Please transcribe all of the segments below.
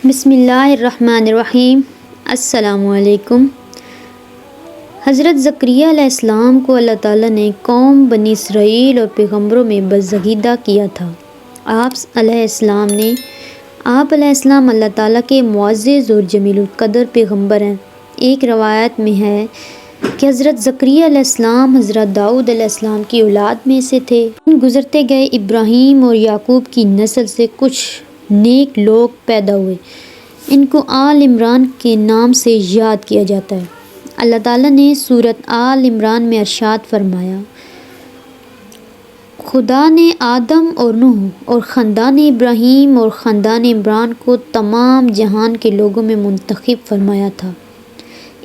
بسم اللہ الرحمن الرحیم۔ السلام علیکم۔ حضرت زکریا علیہ السلام کو اللہ تعالیٰ نے قوم بنی اسرائیل اور پیغمبروں میں برگزیدہ کیا تھا۔ آپ علیہ السلام اللہ تعالیٰ کے معزز اور جمیل القدر پیغمبر ہیں۔ ایک روایت میں ہے کہ حضرت زکریا علیہ السلام حضرت داؤد علیہ السلام کی اولاد میں سے تھے۔ گزرتے گئے ابراہیم اور یعقوب کی نسل سے کچھ نیک لوگ پیدا ہوئے۔ ان کو آل عمران کے نام سے یاد کیا جاتا ہے۔ اللہ تعالیٰ نے سورۃ آل عمران میں ارشاد فرمایا، خدا نے آدم اور نوح اور خاندان ابراہیم اور خاندان عمران کو تمام جہان کے لوگوں میں منتخب فرمایا تھا۔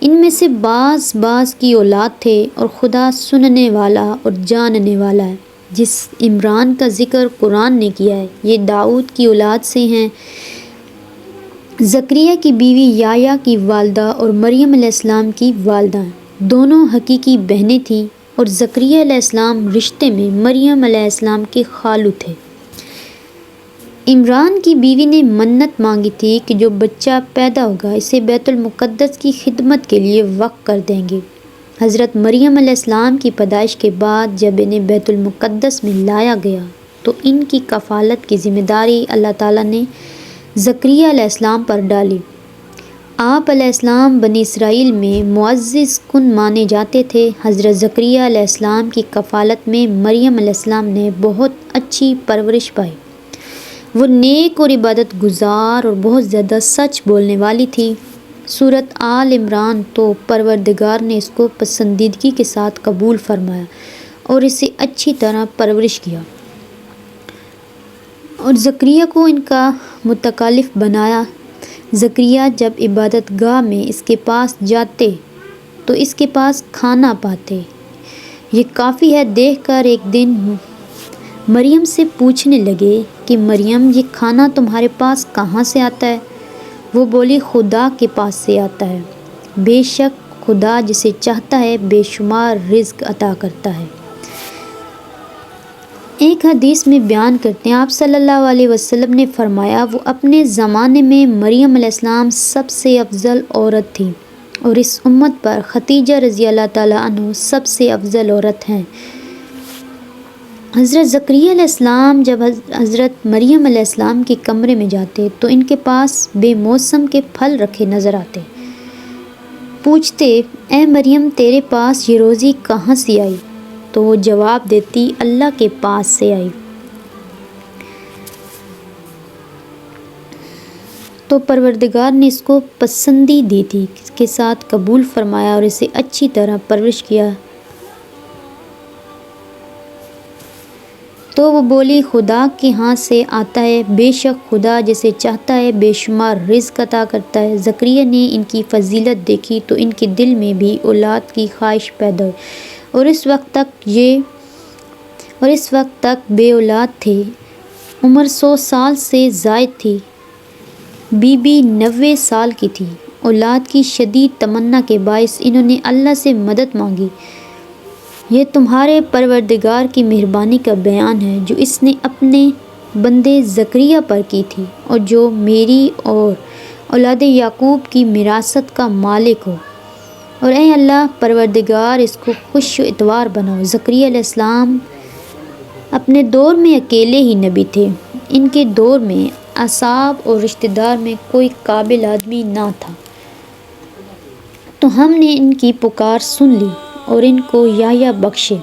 ان میں سے بعض کی اولاد تھے اور خدا سننے والا اور جاننے والا ہے۔ جس عمران کا ذکر قرآن نے کیا ہے یہ داؤد کی اولاد سے ہیں۔ زکریا کی بیوی یحییٰ کی والدہ اور مریم علیہ السلام کی والدہ ہیں۔ دونوں حقیقی بہنیں تھیں اور زکریا علیہ السلام رشتے میں مریم علیہ السلام کے خالو تھے۔ عمران کی بیوی نے منت مانگی تھی کہ جو بچہ پیدا ہوگا اسے بیت المقدس کی خدمت کے لیے وقف کر دیں گے۔ حضرت مریم علیہ السلام کی پیدائش کے بعد جب انہیں بیت المقدس میں لایا گیا تو ان کی کفالت کی ذمہ داری اللہ تعالیٰ نے زکریا علیہ السلام پر ڈالی۔ آپ علیہ السلام بنی اسرائیل میں معزز کن مانے جاتے تھے۔ حضرت زکریا علیہ السلام کی کفالت میں مریم علیہ السلام نے بہت اچھی پرورش پائی۔ وہ نیک اور عبادت گزار اور بہت زیادہ سچ بولنے والی تھی۔ سورۃ آل عمران تو پروردگار نے اس کو پسندیدگی کے ساتھ قبول فرمایا اور اسے اچھی طرح پرورش کیا اور زکریا کو ان کا متکلف بنایا۔ زکریا جب عبادت گاہ میں اس کے پاس جاتے تو اس کے پاس کھانا پاتے۔ یہ کافی ہے دیکھ کر ایک دن مریم سے پوچھنے لگے کہ مریم یہ کھانا تمہارے پاس کہاں سے آتا ہے؟ وہ بولی خدا کے پاس سے آتا ہے۔ بے شک خدا جسے چاہتا ہے بے شمار رزق عطا کرتا ہے۔ ایک حدیث میں بیان کرتے ہیں آپ صلی اللہ علیہ وسلم نے فرمایا وہ اپنے زمانے میں مریم علیہ السلام سب سے افضل عورت تھی اور اس امت پر خدیجہ رضی اللہ تعالیٰ عنہ سب سے افضل عورت ہیں۔ حضرت زکریا علیہ السلام جب حضرت مریم علیہ السلام کے کمرے میں جاتے تو ان کے پاس بے موسم کے پھل رکھے نظر آتے۔ پوچھتے اے مریم تیرے پاس یہ روزی کہاں سے آئی؟ تو وہ جواب دیتی اللہ کے پاس سے آئی۔ تو پروردگار نے اس کو پسندیدگی دی کے ساتھ قبول فرمایا اور اسے اچھی طرح پرورش کیا۔ تو وہ بولی خدا کے ہاں سے آتا ہے، بے شک خدا جسے چاہتا ہے بے شمار رزق عطا کرتا ہے۔ زکریا نے ان کی فضیلت دیکھی تو ان کے دل میں بھی اولاد کی خواہش پیدا ہوئی اور اس وقت تک بے اولاد تھے۔ عمر 100 سال سے زائد تھی۔ بی بی 90 سال کی تھی۔ اولاد کی شدید تمنا کے باعث انہوں نے اللہ سے مدد مانگی۔ یہ تمہارے پروردگار کی مہربانی کا بیان ہے جو اس نے اپنے بندے زکریا پر کی تھی اور جو میری اور اولاد یعقوب کی وراثت کا مالک ہو، اور اے اللہ پروردگار اس کو خوش و اتوار بناؤ۔ زکریا علیہ السلام اپنے دور میں اکیلے ہی نبی تھے۔ ان کے دور میں اصحاب اور رشتہ دار میں کوئی قابل آدمی نہ تھا، تو ہم نے ان کی پکار سن لی اور ان کو یحییٰ بخشے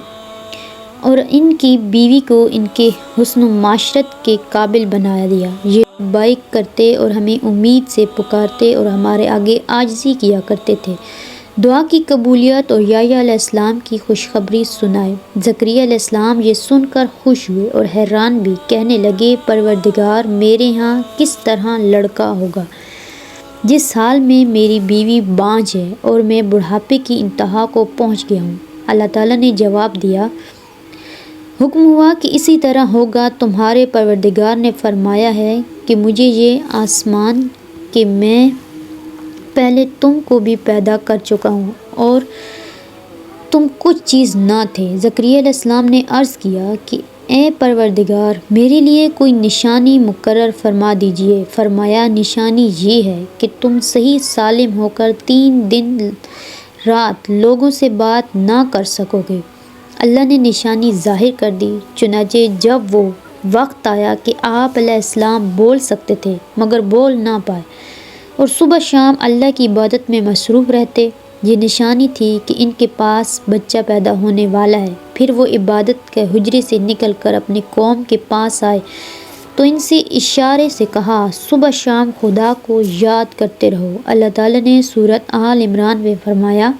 اور ان کی بیوی کو ان کے حسن و معاشرت کے قابل بنا دیا۔ یہ بائک کرتے اور ہمیں امید سے پکارتے اور ہمارے آگے عاجزی کیا کرتے تھے۔ دعا کی قبولیت اور یحییٰ علیہ السلام کی خوشخبری سنائے۔ زکریا علیہ السلام یہ سن کر خوش ہوئے اور حیران بھی، کہنے لگے پروردگار میرے ہاں کس طرح لڑکا ہوگا جس حال میں میری بیوی بانجھ ہے اور میں بڑھاپے کی انتہا کو پہنچ گیا ہوں۔ اللہ تعالیٰ نے جواب دیا، حکم ہوا کہ اسی طرح ہوگا۔ تمہارے پروردگار نے فرمایا ہے کہ مجھے یہ آسمان کہ میں پہلے تم کو بھی پیدا کر چکا ہوں اور تم کچھ چیز نہ تھے۔ زکریا علیہ السلام نے عرض کیا کہ اے پروردگار میرے لیے کوئی نشانی مقرر فرما دیجئے۔ فرمایا نشانی یہ ہے کہ تم صحیح سالم ہو کر 3 دن رات لوگوں سے بات نہ کر سکو گے۔ اللہ نے نشانی ظاہر کر دی، چنانچہ جب وہ وقت آیا کہ آپ علیہ السلام بول سکتے تھے مگر بول نہ پائے اور صبح شام اللہ کی عبادت میں مصروف رہتے، یہ نشانی تھی کہ ان کے پاس بچہ پیدا ہونے والا ہے۔ پھر وہ عبادت کے حجرے سے نکل کر اپنی قوم کے پاس آئے تو ان سے اشارے سے کہا صبح شام خدا کو یاد کرتے رہو۔ اللہ تعالیٰ نے سورۃ آل عمران میں فرمایا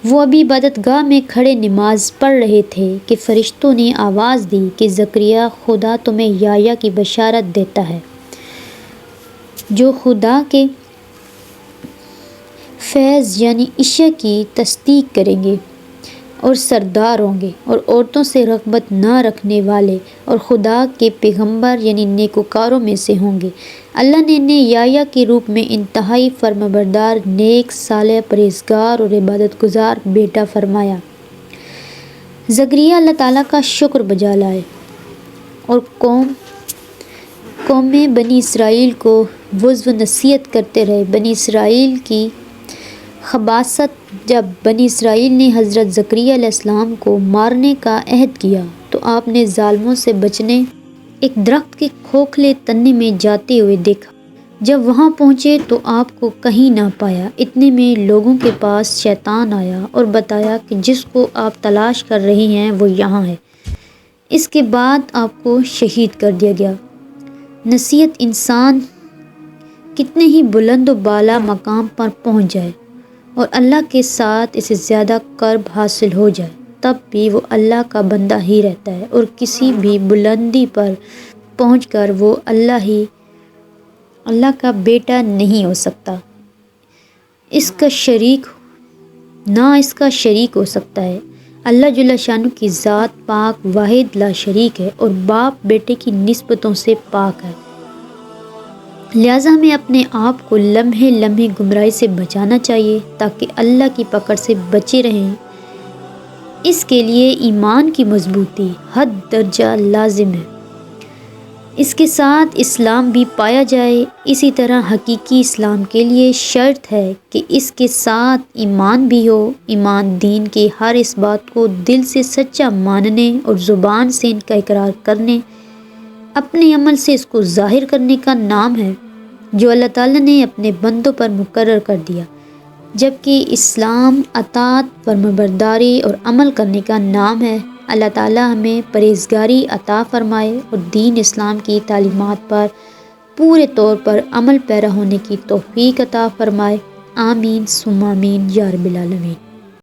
وہ ابھی عبادت گاہ میں کھڑے نماز پڑھ رہے تھے کہ فرشتوں نے آواز دی کہ زکریا خدا تمہیں یحییٰ کی بشارت دیتا ہے جو خدا کے فیض یعنی عشاء کی تصدیق کریں گے اور سردار ہوں گے اور عورتوں سے رغبت نہ رکھنے والے اور خدا کے پیغمبر یعنی نیکوکاروں میں سے ہوں گے۔ اللہ نے انہیں یحییٰ کے روپ میں انتہائی فرمانبردار، نیک، صالح، پرہیزگار اور عبادت گزار بیٹا فرمایا۔ زکریا اللہ تعالیٰ کا شکر بجا لائے اور قوم بنی اسرائیل کو وعظ و نصیحت کرتے رہے۔ بنی اسرائیل کی خباثت جب بنی اسرائیل نے حضرت زکریا علیہ السلام کو مارنے کا عہد کیا تو آپ نے ظالموں سے بچنے ایک درخت کے کھوکھلے تنے میں جاتے ہوئے دیکھا۔ جب وہاں پہنچے تو آپ کو کہیں نہ پایا۔ اتنے میں لوگوں کے پاس شیطان آیا اور بتایا کہ جس کو آپ تلاش کر رہے ہیں وہ یہاں ہے۔ اس کے بعد آپ کو شہید کر دیا گیا۔ نصیحت انسان کتنے ہی بلند و بالا مقام پر پہنچ جائے اور اللہ کے ساتھ اسے زیادہ قرب حاصل ہو جائے تب بھی وہ اللہ کا بندہ ہی رہتا ہے اور کسی بھی بلندی پر پہنچ کر وہ اللہ کا بیٹا نہیں ہو سکتا، اس کا شریک ہو سکتا ہے۔ اللہ جل شانہ کی ذات پاک واحد لا شریک ہے اور باپ بیٹے کی نسبتوں سے پاک ہے، لہٰذا ہمیں اپنے آپ کو لمحے لمحے گمراہی سے بچانا چاہیے تاکہ اللہ کی پکڑ سے بچے رہیں۔ اس کے لیے ایمان کی مضبوطی حد درجہ لازم ہے، اس کے ساتھ اسلام بھی پایا جائے۔ اسی طرح حقیقی اسلام کے لیے شرط ہے کہ اس کے ساتھ ایمان بھی ہو۔ ایمان دین کے ہر اس بات کو دل سے سچا ماننے اور زبان سے ان کا اقرار کرنے، اپنے عمل سے اس کو ظاہر کرنے کا نام ہے جو اللہ تعالیٰ نے اپنے بندوں پر مقرر کر دیا، جبکہ اسلام اطاعت، فرمانبرداری اور عمل کرنے کا نام ہے۔ اللہ تعالیٰ ہمیں پرہیزگاری عطا فرمائے اور دین اسلام کی تعلیمات پر پورے طور پر عمل پیرا ہونے کی توفیق عطا فرمائے۔ آمین ثم آمین یا رب العالمین۔